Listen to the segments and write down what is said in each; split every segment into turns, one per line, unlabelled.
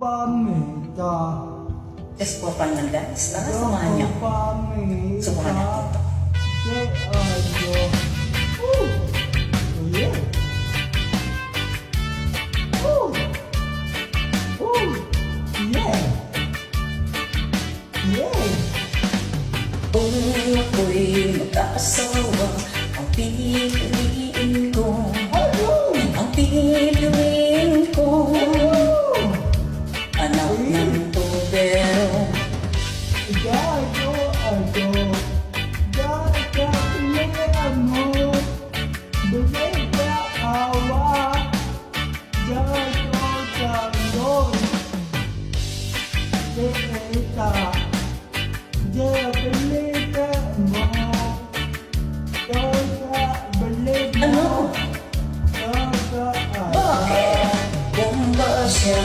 pamita.
Just for fun lang guys. Tara, samahan niyo.
Pamita.
Subukan natin.
Oh yeah. Oh yeah. Yeah.
Kung ako'y mag-aasawa, ang pipiliin ko, ang pipiliin ko, anak ng tubero. Ano? Bakit? Bomba siya,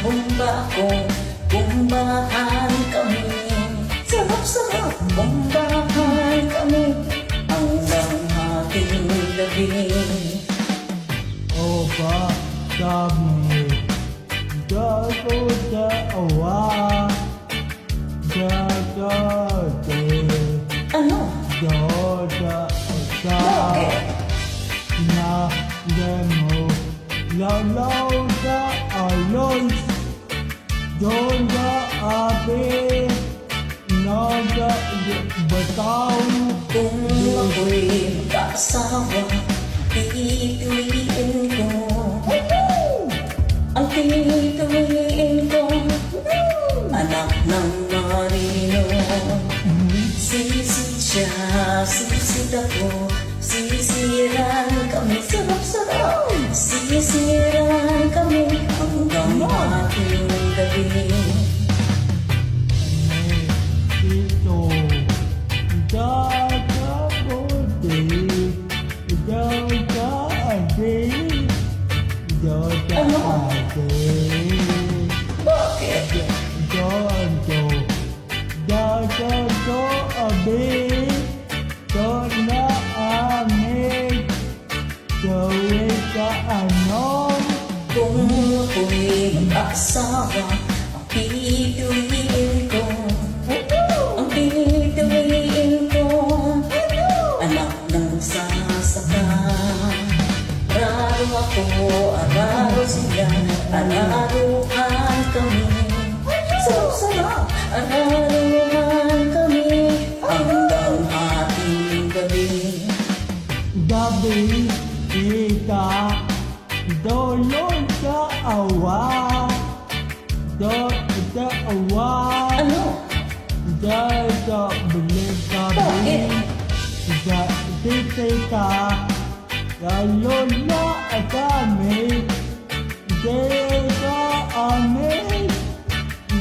bomba ako, bombahan kami. Sarap-sarap, bombahan kami hanggang ating gabi.
Opa, kami gato sa awa, gagate,
Ano?
gada sa
Bakit?
na demo, lalaw sa alos, joga abe, naga bataw.
Kung ako'y mag-aasawa, pipiliin ko, ang pipiliin ko, anak ng marino. Sisid siya, sisid ako, sisiran kami, sarap-sarap. Sisiran kami hanggang ating gabi.
Ito, gagabote, gagade, gagade.
Bakit?
Ganto, gagato abe, na amin, gawin ka ano?
Kung ako'y mag-aasawa, ang pipiliin ko, ang pipiliin ko, anak ng sasaka. Araro ako, araro sila, araruhan kami. Sarap-sarap, araruhan kami hanggang ating gabi.
Gabi, kita, dolon sa awa, sa awa,
Ano?
sa bilis gabi, sa tita, lalon na kami, sa amin,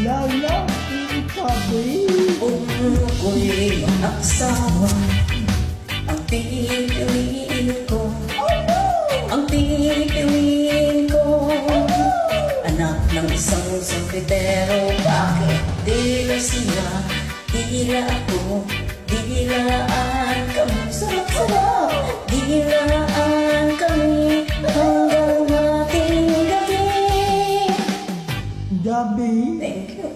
lalong ikabi.
Kung ako'y mag-asawa, ang pipiliin ko, ang pipiliin ko, anak ng isang sakritero. Bakit? Dila sila, dila ako, dilaan kami. Sarap-sarap, dilaan kami hanggang ating gabi.
Gabi,
Thank you.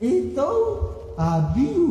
ito, abi.